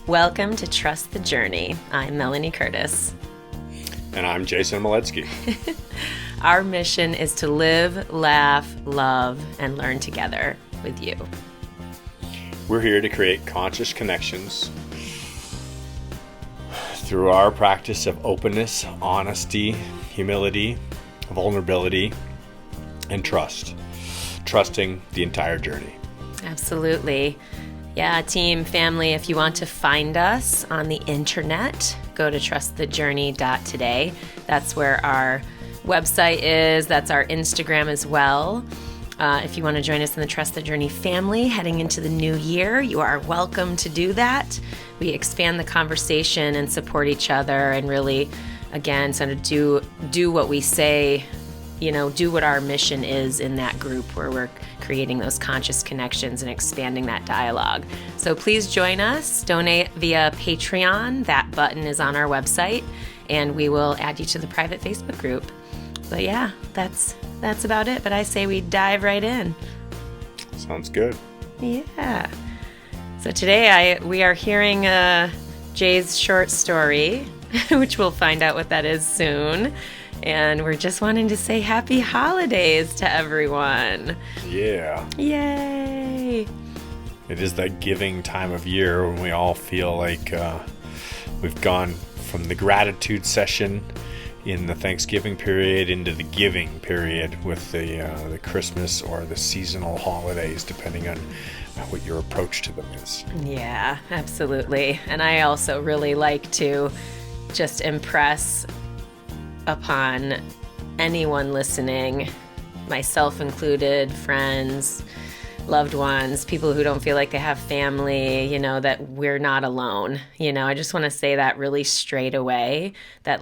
Welcome to Trust the Journey. I'm Melanie Curtis. And I'm Jason Maletsky. Our mission is to live, laugh, love, and learn together with you. We're here to create conscious connections through our practice of openness, honesty, humility, vulnerability, and trust. Trusting the entire journey. Absolutely. Yeah, team, family, if you want to find us on the internet, go to trustthejourney.today. That's where our website is. That's our Instagram as well. If you want to join us in the Trust the Journey family heading into the new year, you are welcome to do that. We expand the conversation and support each other and really, again, sort of do what we say, do what our mission is in that group where we're creating those conscious connections and expanding that dialogue. So please join us, donate via Patreon. That button is on our website, and we will add you to the private Facebook group. But yeah, that's about it. But I say we dive right in. Sounds good. Yeah. So today we are hearing Jay's short story, which we'll find out what that is soon. And we're just wanting to say happy holidays to everyone. Yeah. Yay. It is that giving time of year when we all feel like we've gone from the gratitude session in the Thanksgiving period into the giving period with the Christmas or the seasonal holidays, depending on what your approach to them is. Yeah, absolutely. And I also really like to just impress upon anyone listening, myself included, friends, loved ones, people who don't feel like they have family, that we're not alone. I just want to say that really straight away, that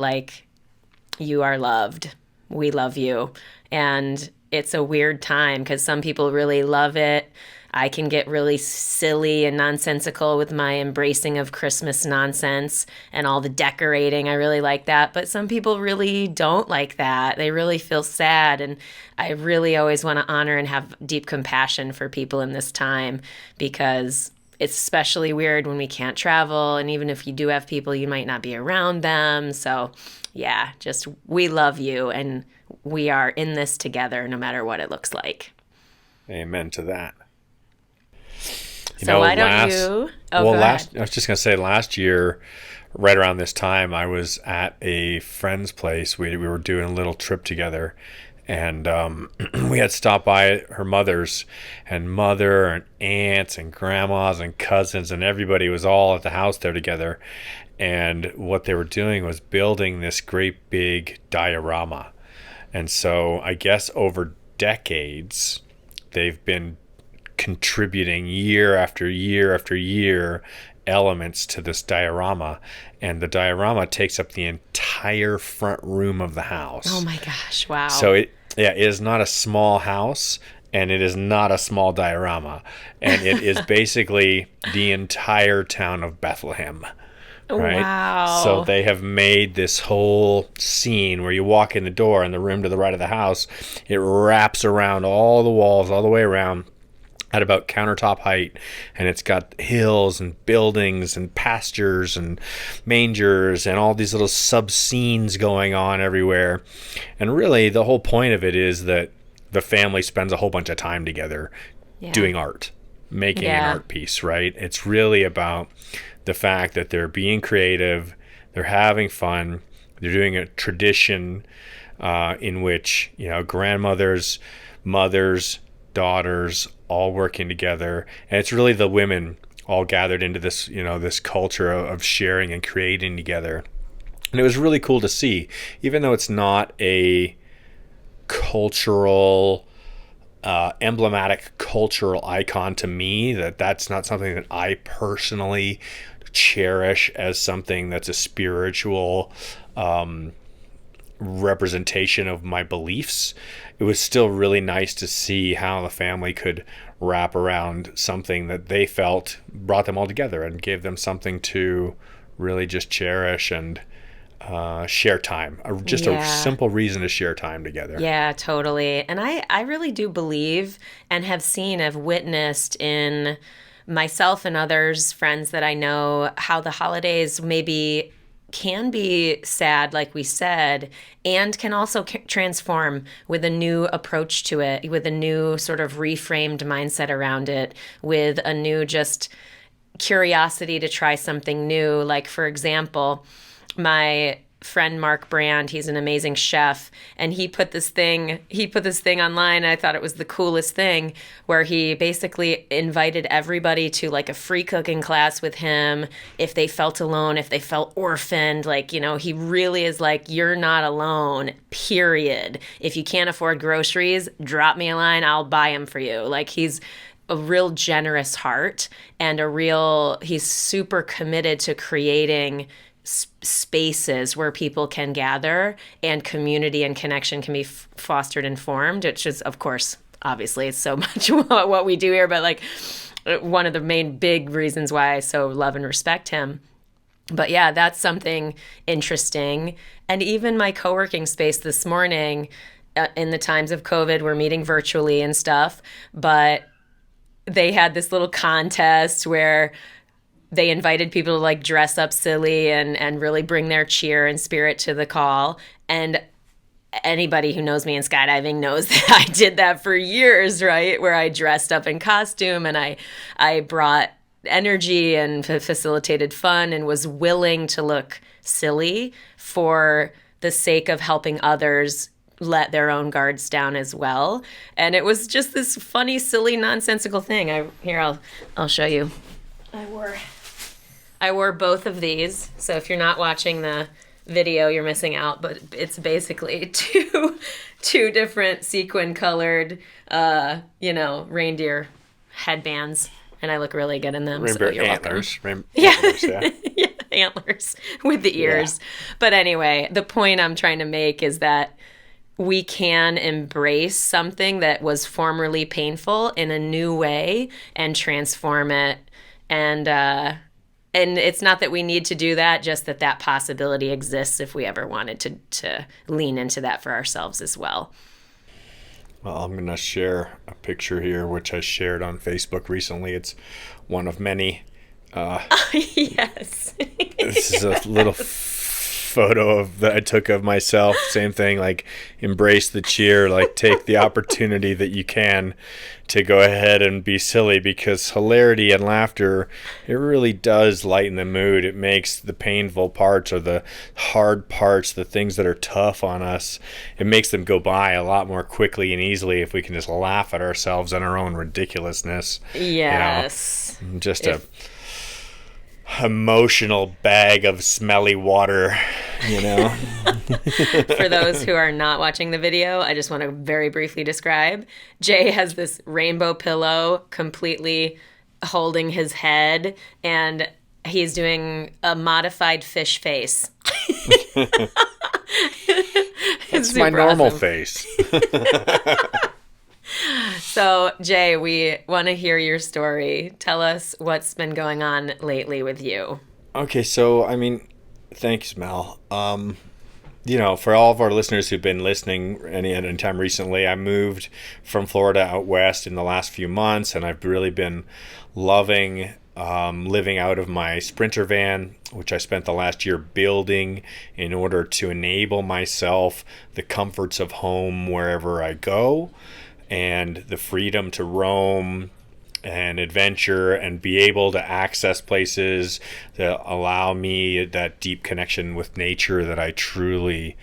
you are loved. We love you. And it's a weird time because some people really love it. I can get really silly and nonsensical with my embracing of Christmas nonsense and all the decorating. I really like that. But some people really don't like that. They really feel sad. And I really always want to honor and have deep compassion for people in this time because it's especially weird when we can't travel. And even if you do have people, you might not be around them. So yeah, just we love you and we are in this together no matter what it looks like. Amen to that. I was just going to say last year, right around this time, I was at a friend's place. We were doing a little trip together, and we had stopped by her mother's, and mother and aunts and grandmas and cousins, and everybody was all at the house there together. And what they were doing was building this great big diorama. And so I guess over decades, they've been contributing year after year after year elements to this diorama, and the diorama takes up the entire front room of the house. Oh my gosh, wow. So it is not a small house, and it is not a small diorama, and it is basically the entire town of Bethlehem. Right? Wow. So they have made this whole scene where you walk in the door and the room to the right of the house, it wraps around all the walls all the way around at about countertop height, and it's got hills and buildings and pastures and mangers and all these little sub-scenes going on everywhere. And really, the whole point of it is that the family spends a whole bunch of time together doing art, making an art piece, right? It's really about the fact that they're being creative, they're having fun, they're doing a tradition in which, grandmothers, mothers, daughters, all working together, and it's really the women all gathered into this, this culture of sharing and creating together. And it was really cool to see, even though it's not a cultural, emblematic cultural icon to me, that's not something that I personally cherish as something that's a spiritual representation of my beliefs. It was still really nice to see how the family could wrap around something that they felt brought them all together and gave them something to really just cherish and share time. A simple reason to share time together. Yeah, totally. And I really do believe and have witnessed in myself and others, friends that I know, how the holidays maybe can be sad, like we said, and can also transform with a new approach to it, with a new sort of reframed mindset around it, with a new just curiosity to try something new. Like, for example, my friend Mark Brand, he's an amazing chef, and he put this thing online. I thought it was the coolest thing, where he basically invited everybody to like a free cooking class with him if they felt alone, if they felt orphaned. Like, you know, he really is like, you're not alone, period. If you can't afford groceries, drop me a line, I'll buy them for you. Like, he's a real generous heart, and he's super committed to creating spaces where people can gather and community and connection can be fostered and formed, which is, of course, obviously it's so much what we do here, but like one of the main big reasons why I so love and respect him. But yeah, that's something interesting. And even my co-working space this morning, in the times of COVID, we're meeting virtually and stuff, but they had this little contest where they invited people to like dress up silly and really bring their cheer and spirit to the call. And anybody who knows me in skydiving knows that I did that for years, right? Where I dressed up in costume and I brought energy and facilitated fun and was willing to look silly for the sake of helping others let their own guards down as well. And it was just this funny, silly, nonsensical thing. I'll show you. I wore both of these, so if you're not watching the video, you're missing out, but it's basically two different sequin-colored, reindeer headbands, and I look really good in them. Reindeer so you're antlers. Antlers, yeah. Yeah, antlers with the ears. Yeah. But anyway, the point I'm trying to make is that we can embrace something that was formerly painful in a new way and transform it. And it's not that we need to do that, just that possibility exists if we ever wanted to lean into that for ourselves as well. Well, I'm going to share a picture here, which I shared on Facebook recently. It's one of many. Yes. This is a little photo that I took of myself. Same thing, like embrace the cheer, like take the opportunity that you can to go ahead and be silly, because hilarity and laughter, it really does lighten the mood. It makes the painful parts or the hard parts, the things that are tough on us, it makes them go by a lot more quickly and easily if we can just laugh at ourselves and our own ridiculousness. Yes. You know, just emotional bag of smelly water, you know. For those who are not watching the video, I just want to very briefly describe. Jay has this rainbow pillow completely holding his head, and he's doing a modified fish face. It's my normal face. So, Jay, we want to hear your story. Tell us what's been going on lately with you. Okay, so, thanks, Mel. For all of our listeners who've been listening any time recently, I moved from Florida out west in the last few months, and I've really been loving living out of my Sprinter van, which I spent the last year building in order to enable myself the comforts of home wherever I go, and the freedom to roam and adventure and be able to access places that allow me that deep connection with nature that I truly,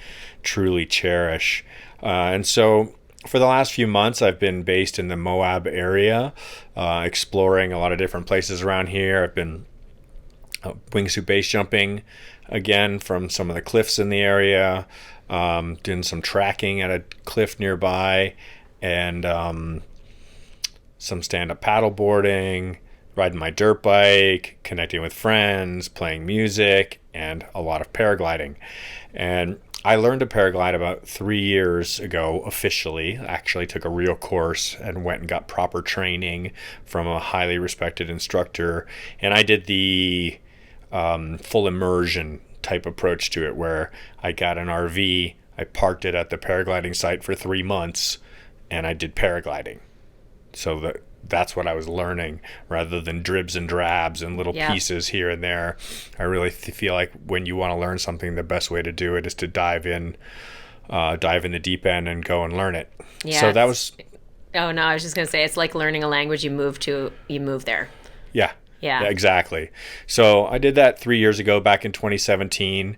truly cherish. And so for the last few months, I've been based in the Moab area, exploring a lot of different places around here. I've been wingsuit base jumping again from some of the cliffs in the area, doing some tracking at a cliff nearby, and some stand-up paddleboarding, riding my dirt bike, connecting with friends, playing music, and a lot of paragliding. And I learned to paraglide about 3 years ago officially. Actually took a real course and went and got proper training from a highly respected instructor. And I did the full immersion type approach to it, where I got an RV, I parked it at the paragliding site for 3 months, and I did paragliding. So that that's what I was learning, rather than dribs and drabs and little Yep. pieces here and there. I really feel like when you want to learn something, the best way to do it is to dive in the deep end and go and learn it. Yeah. So that was, Oh no, I was just gonna say it's like learning a language. You move there. yeah, Yeah. exactly. So I did that 3 years ago, back in 2017,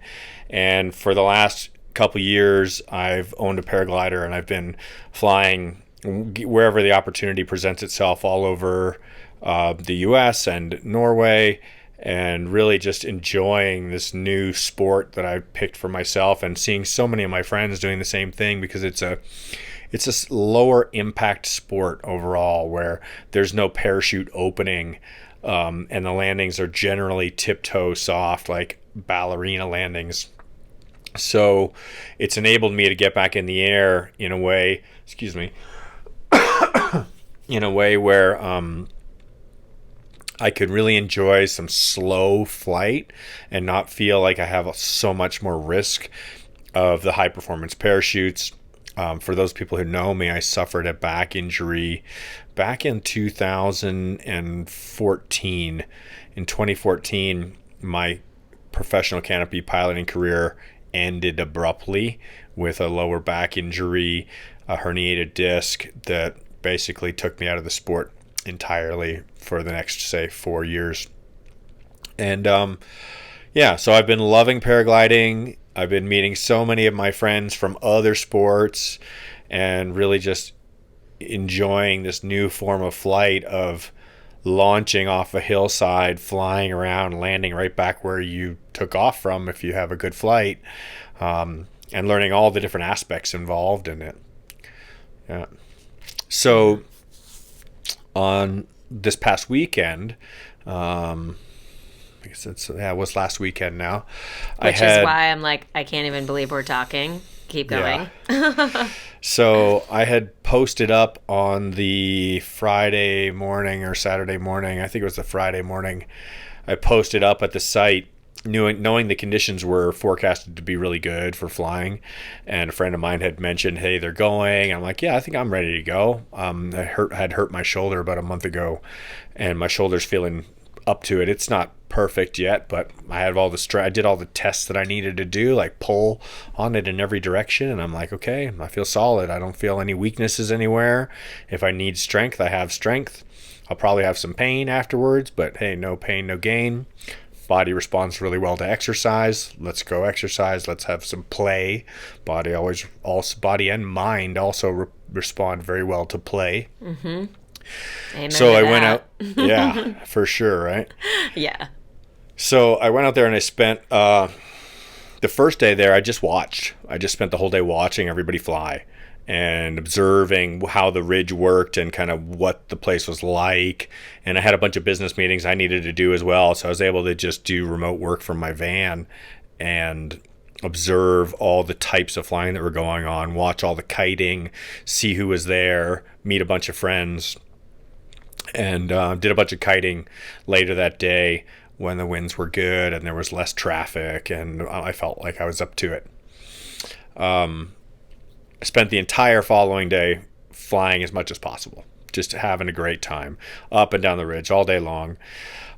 and for the last couple years, I've owned a paraglider and I've been flying wherever the opportunity presents itself, all over the U.S. and Norway, and really just enjoying this new sport that I picked for myself, and seeing so many of my friends doing the same thing, because it's a lower impact sport overall, where there's no parachute opening, and the landings are generally tiptoe soft, like ballerina landings. So it's enabled me to get back in the air in a way, excuse me, in a way where I could really enjoy some slow flight and not feel like I have so much more risk of the high performance parachutes. For those people who know me, I suffered a back injury back in 2014. In 2014, my professional canopy piloting career ended abruptly with a lower back injury, a herniated disc that basically took me out of the sport entirely for the next, say, 4 years. And so I've been loving paragliding. I've been meeting so many of my friends from other sports, and really just enjoying this new form of flight, of launching off a hillside, flying around, landing right back where you took off from if you have a good flight, and learning all the different aspects involved in it. Yeah. So on this past weekend, I guess it was last weekend now. Which is why I'm like, I can't even believe we're talking. Keep going. Yeah. So I had posted up on the Friday morning or Saturday morning, I think it was the Friday morning, I posted up at the site, knowing the conditions were forecasted to be really good for flying. And a friend of mine had mentioned, hey, they're going. I'm like, yeah, I think I'm ready to go. I had hurt my shoulder about a month ago, and my shoulder's feeling up to it. It's not perfect yet, but I have I did all the tests that I needed to do, like pull on it in every direction, and I'm like, okay, I feel solid. I don't feel any weaknesses anywhere. If I need strength, I have strength. I'll probably have some pain afterwards, but hey, no pain, no gain. Body responds really well to exercise. Let's go exercise. Let's have some play. Body and mind also respond very well to play. Mm-hmm. Amen so I that. went out. Yeah, for sure, right? Yeah. So I went out there and I spent the first day there. I just watched. I just spent the whole day watching everybody fly and observing how the ridge worked and kind of what the place was like. And I had a bunch of business meetings I needed to do as well, so I was able to just do remote work from my van and observe all the types of flying that were going on, watch all the kiting, see who was there, meet a bunch of friends, and did a bunch of kiting later that day when the winds were good and there was less traffic, and I felt like I was up to it. I spent the entire following day flying as much as possible, just having a great time up and down the ridge all day long,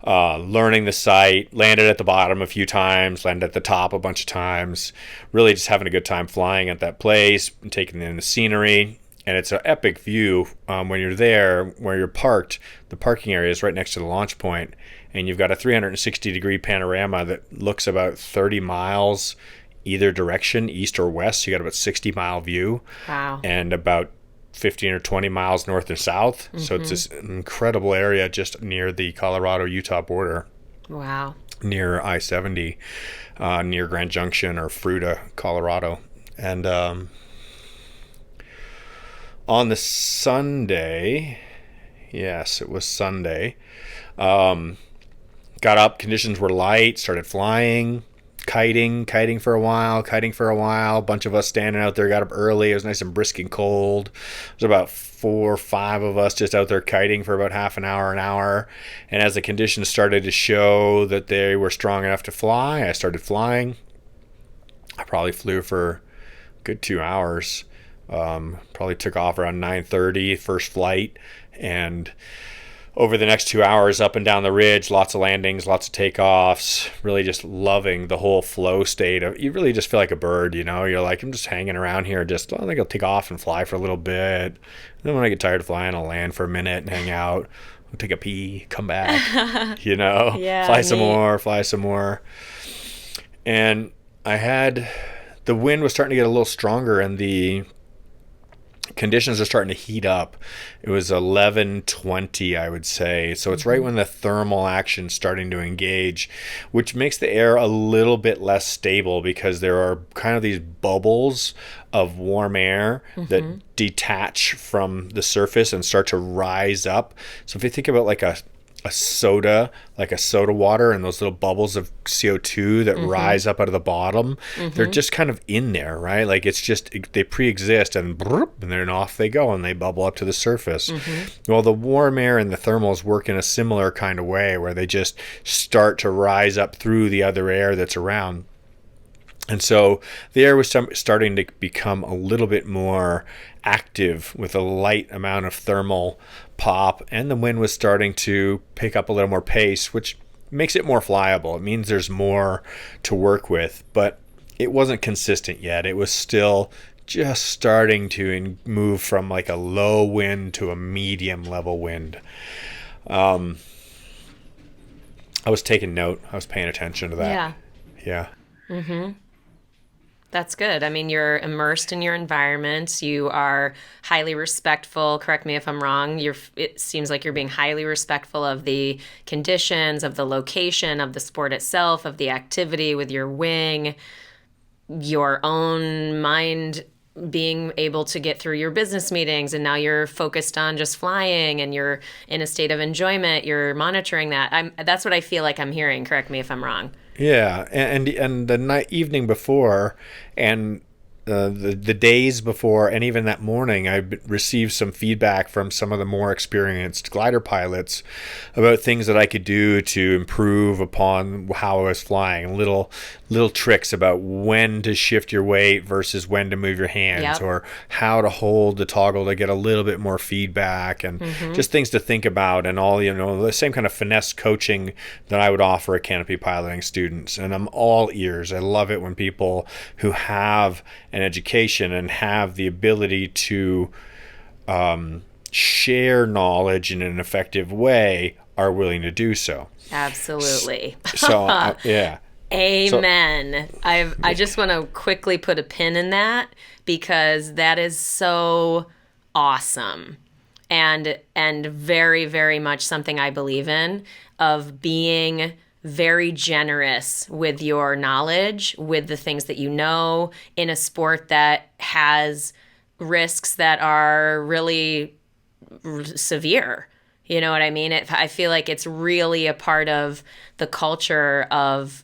learning the site, landed at the bottom a few times, landed at the top a bunch of times, really just having a good time flying at that place and taking in the scenery. And it's an epic view when you're there, where you're parked. The parking area is right next to the launch point, and you've got a 360-degree panorama that looks about 30 miles either direction, east or west. You got about 60-mile view. Wow. And about 15 or 20 miles north or south. Mm-hmm. So it's this incredible area just near the Colorado-Utah border. Wow. Near I-70, near Grand Junction or Fruita, Colorado. And on the Sunday, yes, it was Sunday, got up, conditions were light, started flying, kiting for a while, a bunch of us standing out there, got up early. It was nice and brisk and cold. There's about 4 or 5 of us just out there kiting for about half an hour. And as the conditions started to show that they were strong enough to fly, I started flying. I probably flew for a good 2 hours. Probably took off around 9:30, first flight, And over the next 2 hours, up and down the ridge, lots of landings, lots of takeoffs, really just loving the whole flow state of, you really just feel like a bird, you're like, I'm just hanging around here, just, I think I'll take off and fly for a little bit. And then when I get tired of flying, I'll land for a minute and hang out. I'll take a pee, come back, Yeah, fly some more. And the wind was starting to get a little stronger, and the conditions are starting to heat up. It was 11:20, I would say. So it's right when the thermal action's starting to engage, which makes the air a little bit less stable, because there are kind of these bubbles of warm air that detach from the surface and start to rise up. So if you think about like a soda, like a soda water, and those little bubbles of CO2 that rise up out of the bottom, they're just kind of in there, right? Like it's just, they pre-exist, and then off they go and they bubble up to the surface. Well, the warm air and the thermals work in a similar kind of way, where they just start to rise up through the other air that's around. And so the air was starting to become a little bit more active with a light amount of thermal pop, and the wind was starting to pick up a little more pace, which makes it more flyable. It means there's more to work with, but it wasn't consistent yet. It was still just starting to move from like a low wind to a medium level wind. I was taking note. I was paying attention to that. Yeah. That's good. I mean, you're immersed in your environment. You are highly respectful. Correct me if I'm wrong. It seems like you're being highly respectful of the conditions, of the location, of the sport itself, of the activity with your wing, your own mind being able to get through your business meetings, and now you're focused on just flying and you're in a state of enjoyment. You're monitoring that. That's what I feel like I'm hearing. Correct me if I'm wrong. Yeah, and the evening before, and the days before, and even that morning, I received some feedback from some of the more experienced glider pilots about things that I could do to improve upon how I was flying. Little tricks about when to shift your weight versus when to move your hands, or how to hold the toggle to get a little bit more feedback, and just things to think about, and all, the same kind of finesse coaching that I would offer at canopy piloting students. And I'm all ears. I love it when people who have an education and have the ability to share knowledge in an effective way are willing to do so. Absolutely. So yeah. Amen. I just want to quickly put a pin in that, because that is so awesome, and very, very much something I believe in, of being very generous with your knowledge, with the things that you know, in a sport that has risks that are really severe. You know what I mean? I feel like it's really a part of the culture of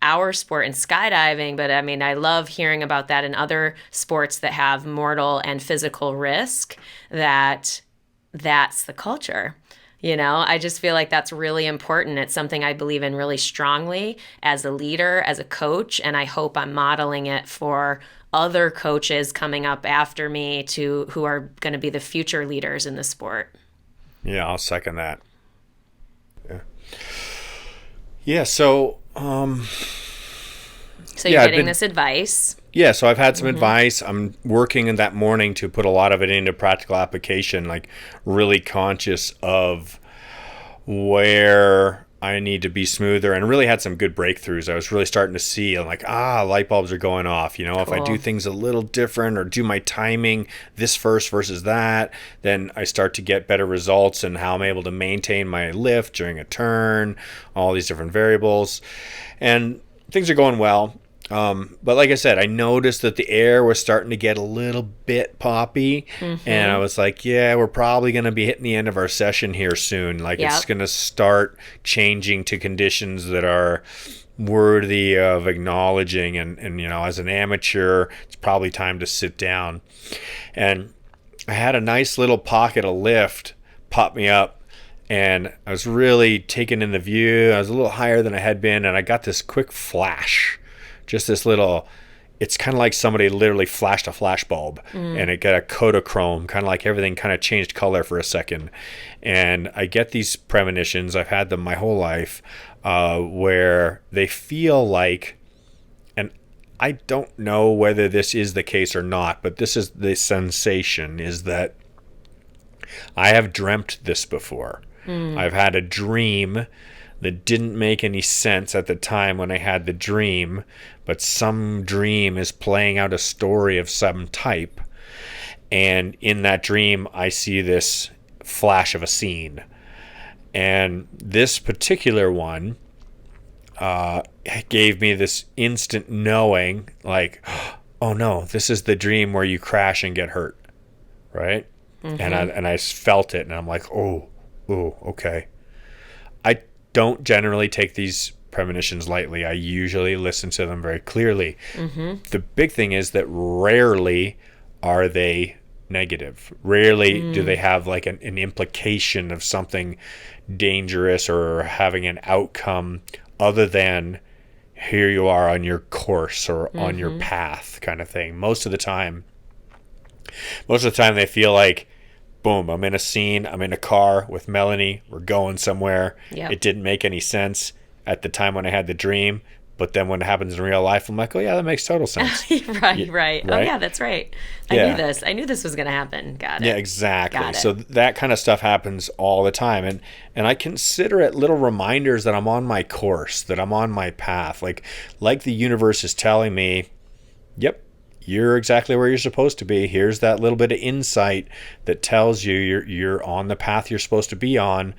our sport in skydiving, but I mean, I love hearing about that in other sports that have mortal and physical risk, that's the culture. I just feel like that's really important. It's something I believe in really strongly as a leader, as a coach, and I hope I'm modeling it for other coaches coming up after me who are going to be the future leaders in the sport. Yeah, I'll second that. Yeah, so So you're getting this advice. Yeah, so I've had some advice. I'm working in that morning to put a lot of it into practical application, like really conscious of where I need to be smoother, and really had some good breakthroughs. I was really starting to see, like, light bulbs are going off. Cool. If I do things a little different, or do my timing this first versus that, then I start to get better results in how I'm able to maintain my lift during a turn, all these different variables. And things are going well. But like I said, I noticed that the air was starting to get a little bit poppy, and I was like, yeah, we're probably going to be hitting the end of our session here soon. Like, it's going to start changing to conditions that are worthy of acknowledging, and as an amateur, it's probably time to sit down. And I had a nice little pocket of lift pop me up, and I was really taking in the view. I was a little higher than I had been, and I got this quick flash. Just this little it's kind of like somebody literally flashed a flash bulb and it got a Kodachrome, kind of like everything kind of changed color for a second. And I get these premonitions, I've had them my whole life, where they feel like, and I don't know whether this is the case or not, but this is the sensation, is that I have dreamt this before. I've had a dream that didn't make any sense at the time when I had the dream, but some dream is playing out a story of some type. And in that dream, I see this flash of a scene. And this particular one gave me this instant knowing, like, oh no, this is the dream where you crash and get hurt, right? And I felt it, and I'm like, oh, okay. I don't generally take these premonitions lightly. I usually listen to them very clearly. The big thing is that rarely are they negative. Rarely do they have like an implication of something dangerous or having an outcome other than here you are on your course or on your path kind of thing. Most of the time they feel like, boom, I'm in a scene, I'm in a car with Melanie, we're going somewhere. Yep. It didn't make any sense at the time when I had the dream, but then when it happens in real life, I'm like, oh yeah, that makes total sense. Right. Oh yeah, that's right. I knew this was going to happen. Got it. Yeah, exactly. Got it. So that kind of stuff happens all the time. And I consider it little reminders that I'm on my course, that I'm on my path. Like the universe is telling me, yep, you're exactly where you're supposed to be. Here's that little bit of insight that tells you you're on the path you're supposed to be on.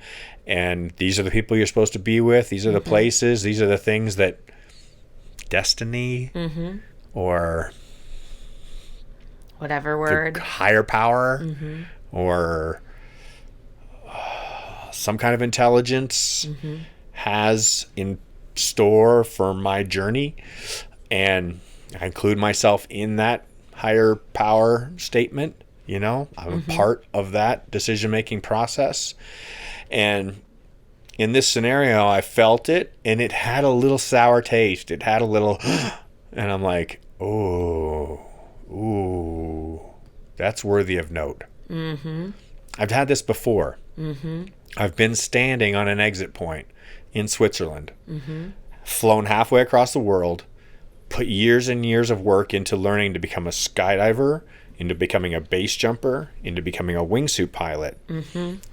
And these are the people you're supposed to be with. These are the places. These are the things that destiny or whatever word, higher power or some kind of intelligence has in store for my journey. And I include myself in that higher power statement. You know, I'm a part of that decision-making process. And in this scenario, I felt it, and it had a little sour taste. It had a little, and I'm like, ooh, that's worthy of note. I've had this before. I've been standing on an exit point in Switzerland, flown halfway across the world, put years and years of work into learning to become a skydiver, into becoming a base jumper, into becoming a wingsuit pilot,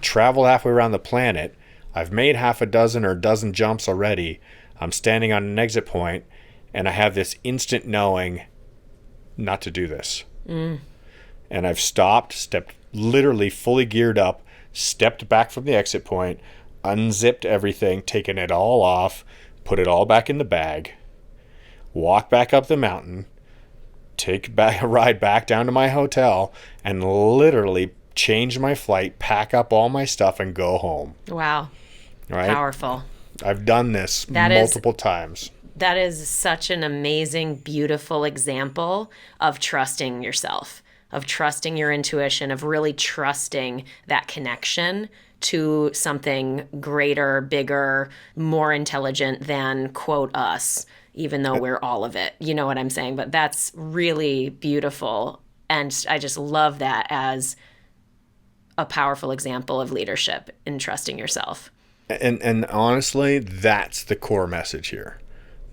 travel halfway around the planet. I've made half a dozen or a dozen jumps already. I'm standing on an exit point, and I have this instant knowing not to do this. And I've stepped literally fully geared up, stepped back from the exit point, unzipped everything, taken it all off, put it all back in the bag, walk back up the mountain, take a ride back down to my hotel, and literally change my flight, pack up all my stuff, and go home. Wow. Right? Powerful. I've done this multiple times. That is such an amazing, beautiful example of trusting yourself, of trusting your intuition, of really trusting that connection to something greater, bigger, more intelligent than, quote, us, even though we're all of it. You know what I'm saying? But that's really beautiful. And I just love that as a powerful example of leadership in trusting yourself. And honestly, that's the core message here.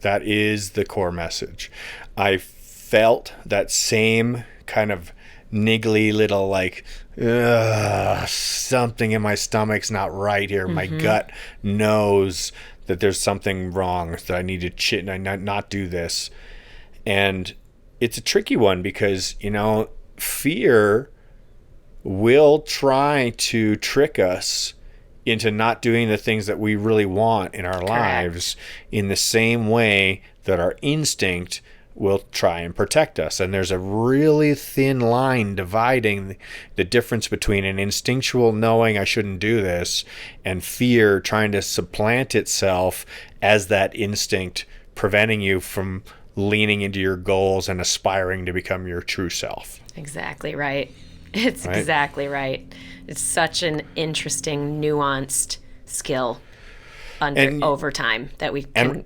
That is the core message. I felt that same kind of niggly little like, something in my stomach's not right here. My gut knows that there's something wrong, that I need to not do this. And it's a tricky one because, you know, fear will try to trick us into not doing the things that we really want in our lives in the same way that our instinct will try and protect us. And there's a really thin line dividing the difference between an instinctual knowing I shouldn't do this and fear trying to supplant itself as that instinct, preventing you from leaning into your goals and aspiring to become your true self. Exactly right. It's right? Exactly right. It's such an interesting, nuanced skill over time that we can,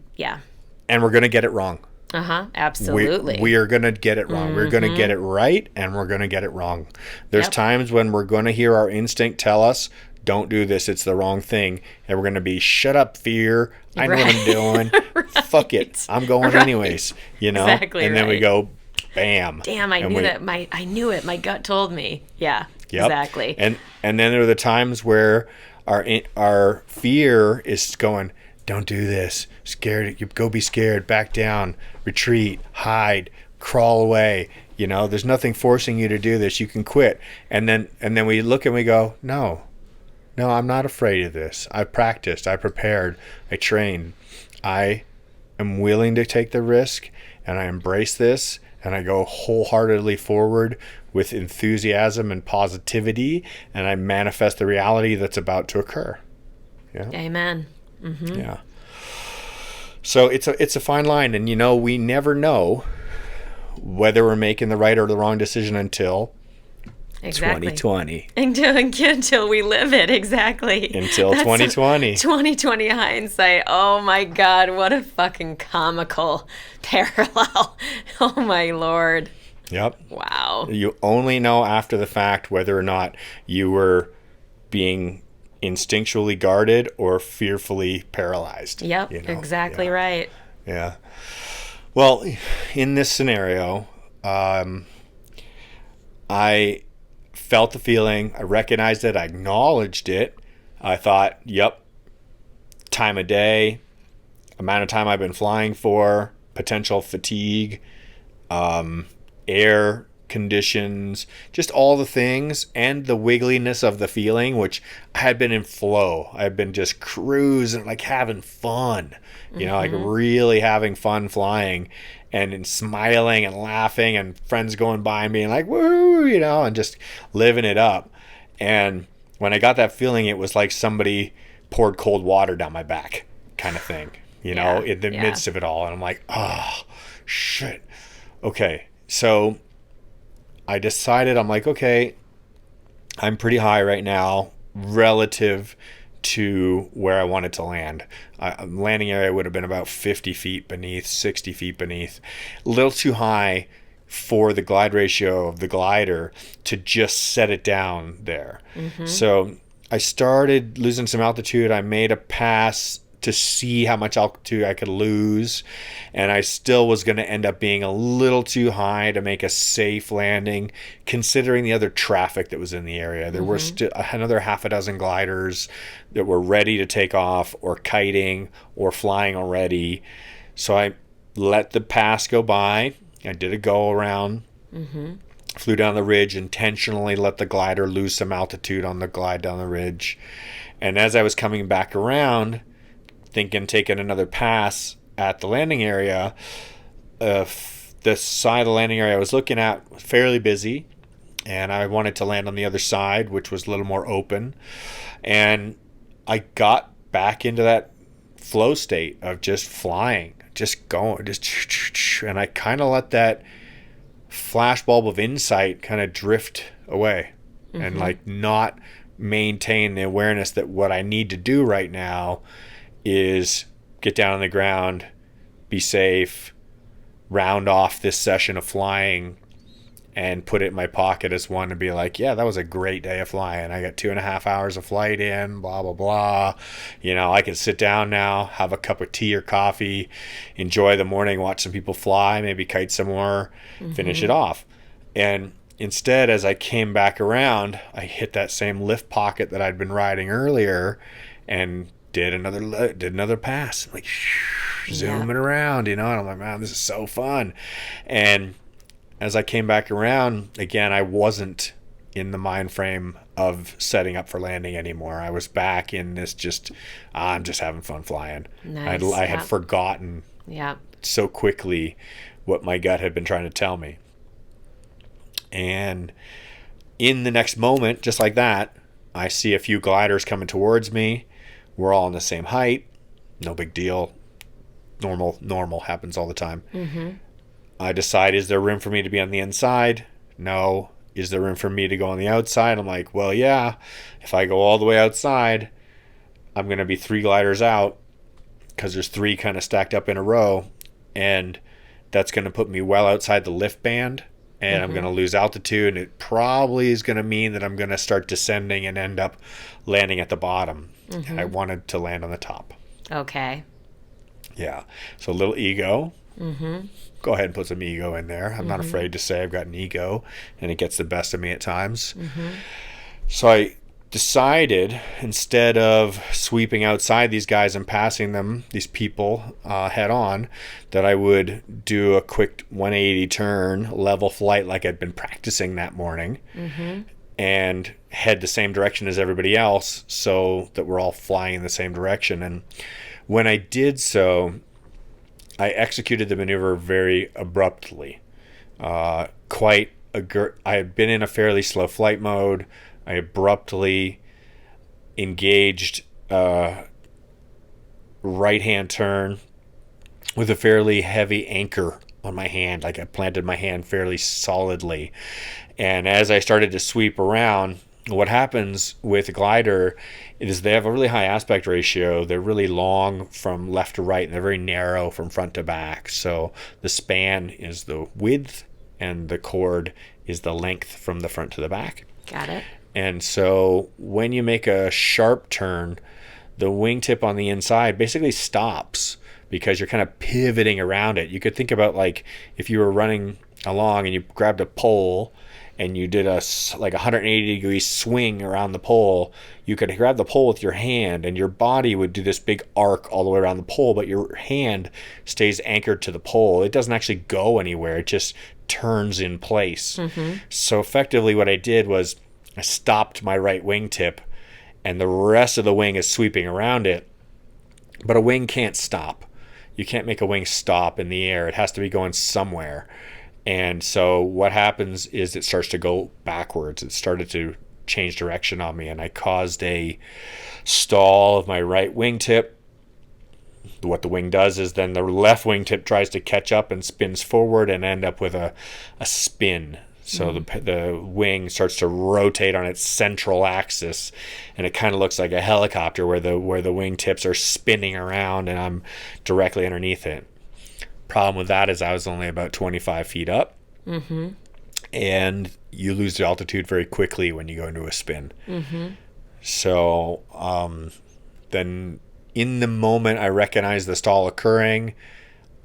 and we're going to get it wrong. Absolutely. We are going to get it wrong. We're going to get it right, and we're going to get it wrong. There's times when we're going to hear our instinct tell us, don't do this, it's the wrong thing. And we're going to be, shut up, fear. I know what I'm doing. Fuck it. I'm going anyways. You know? Exactly. And then we go, bam. Damn, I knew that. I knew it. My gut told me. Yeah, exactly. And then there are the times where our fear is going, don't do this. Scared. You go be scared. Back down. Retreat. Hide. Crawl away. You know, there's nothing forcing you to do this. You can quit. And then we look and we go, no, I'm not afraid of this. I practiced. I prepared. I trained. I am willing to take the risk, and I embrace this, and I go wholeheartedly forward with enthusiasm and positivity, and I manifest the reality that's about to occur. Yeah. Amen. Mm-hmm. Yeah. So it's a fine line, and we never know whether we're making the right or the wrong decision until 2020. Until we live it, exactly. Until 2020. 2020 hindsight. Oh my God, what a fucking comical parallel. Oh my Lord. Yep. Wow. You only know after the fact whether or not you were being instinctually guarded or fearfully paralyzed. Yep, exactly right. Yeah. Well, in this scenario, I felt the feeling, I recognized it, I acknowledged it. I thought, yep, time of day, amount of time I've been flying for, potential fatigue, air conditions, just all the things, and the wiggliness of the feeling, which I had been in flow. I've been just cruising, like having fun, like really having fun flying and smiling and laughing, and friends going by and being like, woo, and just living it up. And when I got that feeling, it was like somebody poured cold water down my back kind of thing, in the midst of it all. And I'm like, oh, shit. Okay. So I decided, I'm like, okay, I'm pretty high right now relative to where I wanted to land. Landing area would have been about 50 feet beneath, 60 feet beneath. A little too high for the glide ratio of the glider to just set it down there. Mm-hmm. So I started losing some altitude. I made a pass to see how much altitude I could lose, and I still was going to end up being a little too high to make a safe landing, considering the other traffic that was in the area. There were still another half a dozen gliders that were ready to take off or kiting or flying already. So I let the pass go by. I did a go around, flew down the ridge, intentionally let the glider lose some altitude on the glide down the ridge. And as I was coming back around, taking another pass at the landing area, the side of the landing area I was looking at was fairly busy, and I wanted to land on the other side, which was a little more open. And I got back into that flow state of just flying, just going, and I kind of let that flashbulb of insight kind of drift away, and like not maintain the awareness that what I need to do right now is get down on the ground, be safe, round off this session of flying, and put it in my pocket as one and be like, yeah, that was a great day of flying. I got 2.5 hours of flight in, blah, blah, blah. I can sit down now, have a cup of tea or coffee, enjoy the morning, watch some people fly, maybe kite some more, finish it off. And instead, as I came back around, I hit that same lift pocket that I'd been riding earlier and did another pass, like zooming around, and I'm like, man, this is so fun. And as I came back around again, I wasn't in the mind frame of setting up for landing anymore. I was back in this I'm just having fun flying. Nice. I had forgotten so quickly what my gut had been trying to tell me. And in the next moment, just like that, I see a few gliders coming towards me. We're all on the same height. No big deal. Normal happens all the time. I decide, is there room for me to be on the inside? No. Is there room for me to go on the outside? I'm like, well, yeah. If I go all the way outside, I'm going to be 3 gliders out because there's 3 kind of stacked up in a row. And that's going to put me well outside the lift band, and I'm going to lose altitude, and it probably is going to mean that I'm going to start descending and end up landing at the bottom. And I wanted to land on the top. Okay. Yeah. So a little ego. Go ahead and put some ego in there. I'm not afraid to say I've got an ego, and it gets the best of me at times. So I decided, instead of sweeping outside these guys and passing them, these people, head on, that I would do a quick 180 turn, level flight like I'd been practicing that morning, and head the same direction as everybody else so that we're all flying in the same direction. And when I did so, I executed the maneuver very abruptly. I had been in a fairly slow flight mode. I abruptly engaged right-hand turn with a fairly heavy anchor on my hand. Like, I planted my hand fairly solidly. And as I started to sweep around, what happens with a glider is they have a really high aspect ratio. They're really long from left to right, and they're very narrow from front to back. So the span is the width, and the chord is the length from the front to the back. Got it. And so when you make a sharp turn, the wingtip on the inside basically stops because you're kind of pivoting around it. You could think about, like, if you were running along and you grabbed a pole and you did a 180-degree swing around the pole, you could grab the pole with your hand and your body would do this big arc all the way around the pole, but your hand stays anchored to the pole. It doesn't actually go anywhere. It just turns in place. So effectively what I did was I stopped my right wingtip, and the rest of the wing is sweeping around it. But a wing can't stop. You can't make a wing stop in the air. It has to be going somewhere. And so what happens is it starts to go backwards. It started to change direction on me, and I caused a stall of my right wingtip. What the wing does is then the left wingtip tries to catch up and spins forward and end up with a spin. So the wing starts to rotate on its central axis, and it kind of looks like a helicopter where the wingtips are spinning around, and I'm directly underneath it. Problem with that is I was only about 25 feet up, and you lose the altitude very quickly when you go into a spin. So then in the moment I recognized the stall occurring,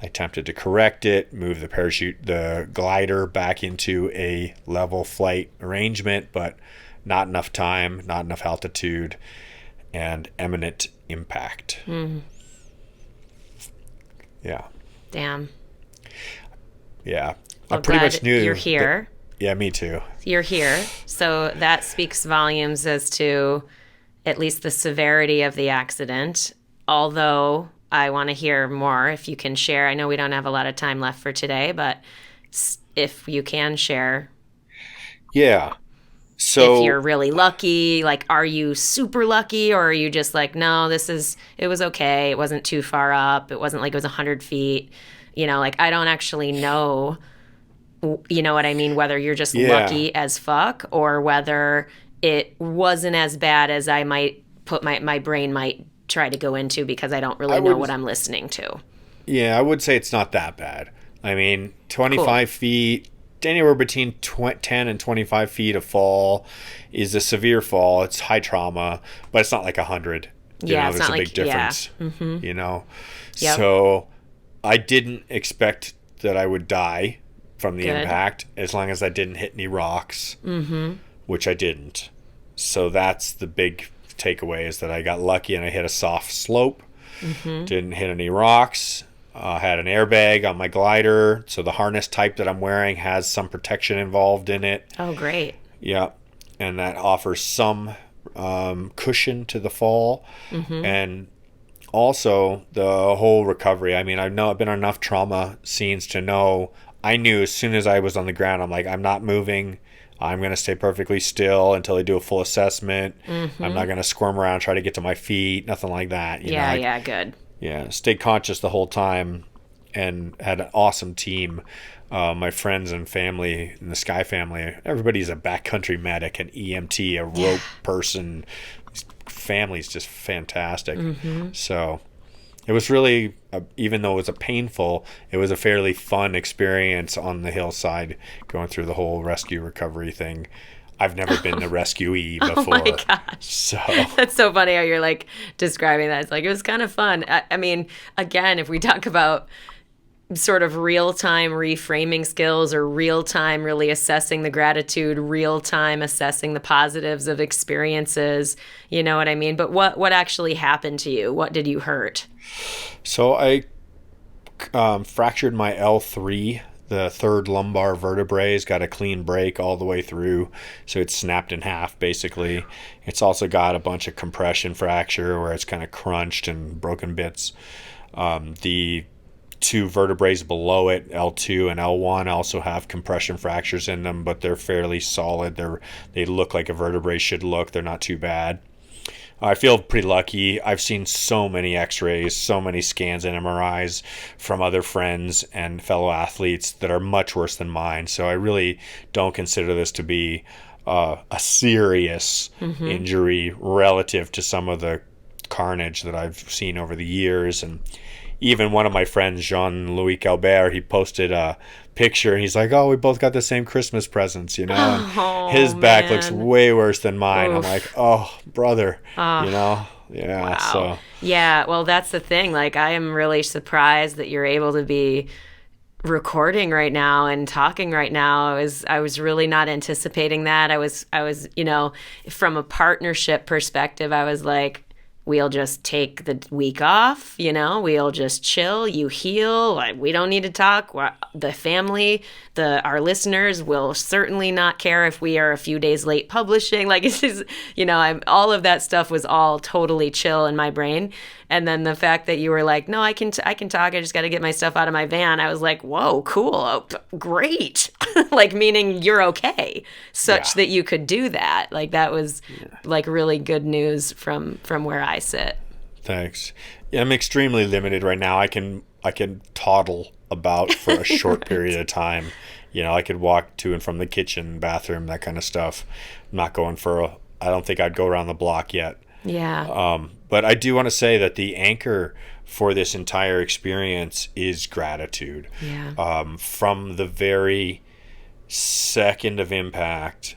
I attempted to correct it, move the glider back into a level flight arrangement, but not enough time, not enough altitude, and imminent impact. Yeah. Damn. Yeah. Well, I pretty much knew you're here. Yeah, me too. You're here. So that speaks volumes as to at least the severity of the accident. Although I want to hear more if you can share. I know we don't have a lot of time left for today, but if you can share. Yeah. So if you're really lucky, like, are you super lucky, or are you just like, no, it was okay. It wasn't too far up. It wasn't like it was 100 feet. You know, like, I don't actually know, you know what I mean? Whether you're just lucky as fuck, or whether it wasn't as bad as I might put my brain might try to go into, because I don't really know what I'm listening to. Yeah, I would say it's not that bad. I mean, 25 feet, anywhere between 10 and 25 feet of fall is a severe fall. It's high trauma, but it's not like 100. It's there's not a big difference. You know? Yep. So I didn't expect that I would die from the impact, as long as I didn't hit any rocks, which I didn't. So that's the big takeaway, is that I got lucky and I hit a soft slope, didn't hit any rocks. Had an airbag on my glider, so the harness type that I'm wearing has some protection involved in it. Oh, great. Yeah, and that offers some cushion to the fall, and also the whole recovery. I mean, I've been on enough trauma scenes to know, I knew as soon as I was on the ground, I'm like, I'm not moving. I'm going to stay perfectly still until I do a full assessment. I'm not going to squirm around, try to get to my feet, nothing like that. You know, good. Yeah, stayed conscious the whole time, and had an awesome team. My friends and family in the Sky family, everybody's a backcountry medic, an EMT, a rope person. Family's just fantastic. So it was really, even though it was it was a fairly fun experience on the hillside, going through the whole rescue recovery thing. I've never been the rescuee before. Oh my gosh. So That's so funny how you're like describing that. It's like, it was kind of fun. I mean, again, if we talk about sort of real-time reframing skills, or real-time really assessing the gratitude, real-time assessing the positives of experiences, you know what I mean? But what actually happened to you? What did you hurt? So I fractured my L3. The third lumbar vertebrae has got a clean break all the way through, so it's snapped in half basically. It's also got a bunch of compression fracture where it's kind of crunched and broken bits. The two vertebrae below it, L2 and L1, also have compression fractures in them, but they're fairly solid. They look like a vertebrae should look. They're not too bad. I feel pretty lucky. I've seen so many x-rays, so many scans and MRIs from other friends and fellow athletes that are much worse than mine. So I really don't consider this to be a serious injury relative to some of the carnage that I've seen over the years. And even one of my friends, Jean-Louis Calbert, he posted a picture and he's like, "Oh, we both got the same Christmas presents, you know." And his back looks way worse than mine. Oof. I'm like, "Oh, brother," you know. Yeah. Wow. So. Yeah. Well, that's the thing. Like, I am really surprised that you're able to be recording right now and talking right now. I was really not anticipating that. I was, you know, from a partnership perspective, I was like, we'll just take the week off, you know, we'll just chill, you heal, like, we don't need to talk. The family, our listeners will certainly not care if we are a few days late publishing. Like, it's just, you know, all of that stuff was all totally chill in my brain. And then the fact that you were like, no, I can talk, I just got to get my stuff out of my van. I was like, whoa, cool, oh, great. Like, meaning you're okay, such that you could do that. Like, that was like really good news from where I sit. Thanks. Yeah, I'm extremely limited right now. I can toddle about for a short period of time. You know, I could walk to and from the kitchen, bathroom, that kind of stuff. I'm not going I don't think I'd go around the block yet. Yeah. But I do want to say that the anchor for this entire experience is gratitude. Yeah. From the very second of impact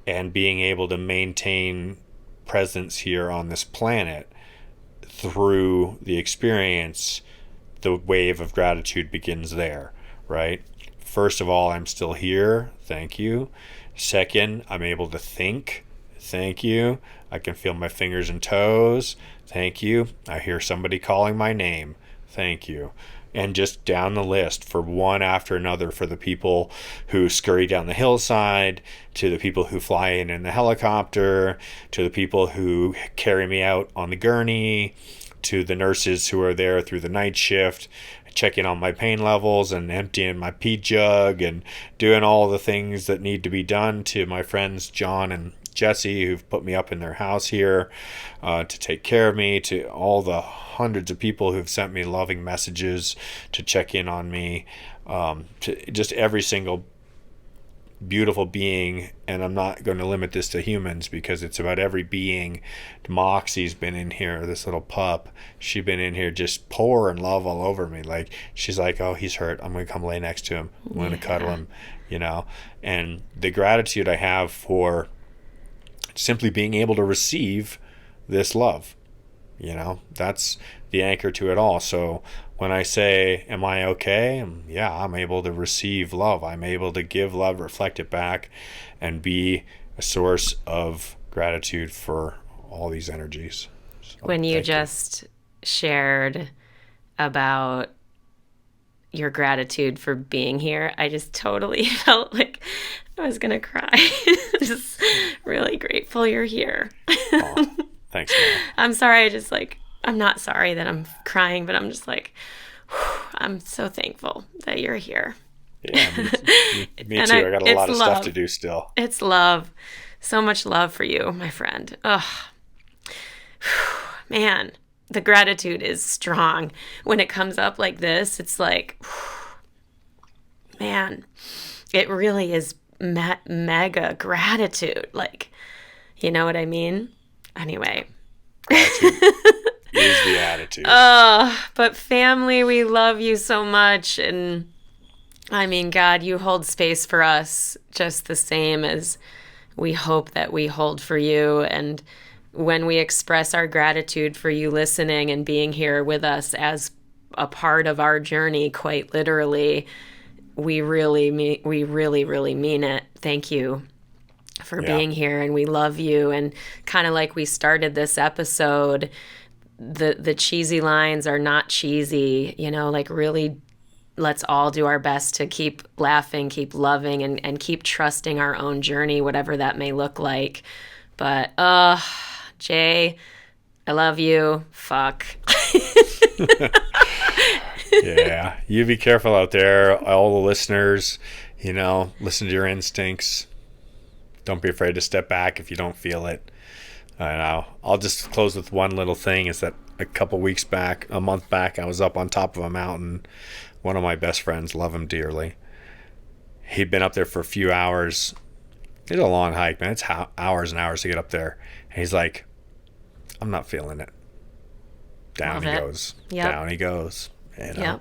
and being able to maintain presence here on this planet through the experience, the wave of gratitude begins there, right? First of all, I'm still here. Thank you. Second, I'm able to think. Thank you. I can feel my fingers and toes. Thank you. I hear somebody calling my name. Thank you. And just down the list, for one after another, for the people who scurry down the hillside, to the people who fly in the helicopter, to the people who carry me out on the gurney, to the nurses who are there through the night shift, checking on my pain levels and emptying my pee jug and doing all the things that need to be done, to my friends John and Jesse, who've put me up in their house here to take care of me, to all the hundreds of people who've sent me loving messages to check in on me, to just every single beautiful being. And I'm not going to limit this to humans because it's about every being. Moxie's been in here, this little pup. She's been in here just pouring love all over me. Like, she's like, "Oh, he's hurt. I'm going to come lay next to him. I'm going to cuddle him," you know. And the gratitude I have for simply being able to receive this love, you know, that's the anchor to it all. So when I say, am I okay? Yeah, I'm able to receive love. I'm able to give love, reflect it back, and be a source of gratitude for all these energies. So, when you just shared about your gratitude for being here, I just totally felt like I was going to cry. Just really grateful you're here. Oh, thanks, man. I'm sorry. I'm not sorry that I'm crying, but I'm just like, I'm so thankful that you're here. Yeah, me too. I got a lot of stuff to do still. It's love. So much love for you, my friend. Oh, man, the gratitude is strong. When it comes up like this, it's like, man, it really is mega gratitude. Like, you know what I mean? Anyway. Gratitude is the attitude. Oh, but family, we love you so much. And I mean, God, you hold space for us just the same as we hope that we hold for you. And when we express our gratitude for you listening and being here with us as a part of our journey, quite literally, we really mean it. Thank you for being here, and we love you. And kind of like we started this episode, the cheesy lines are not cheesy, like really let's all do our best to keep laughing, keep loving, and keep trusting our own journey, whatever that may look like. But Jay, I love you. Fuck. Yeah, you be careful out there, all the listeners. Listen to your instincts. Don't be afraid to step back if you don't feel it. I know. I'll just close with one little thing. Is that a month back, I was up on top of a mountain. One of my best friends, love him dearly. He'd been up there for a few hours. It's a long hike, man. It's hours and hours to get up there. And he's like, I'm not feeling it. Down he goes. Yep. Down he goes. Yep.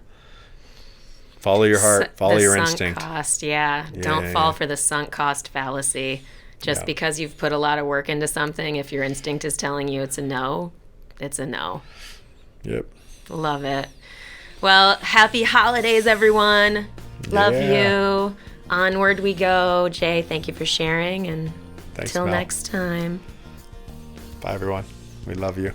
Follow your heart. Follow your instinct. Sunk cost, Don't fall for the sunk cost fallacy. Just because you've put a lot of work into something, if your instinct is telling you it's a no, it's a no. Yep. Love it. Well, happy holidays, everyone. Love you. Onward we go. Jay, thank you for sharing. And thanks, till Mel. next time. Bye, everyone. We love you.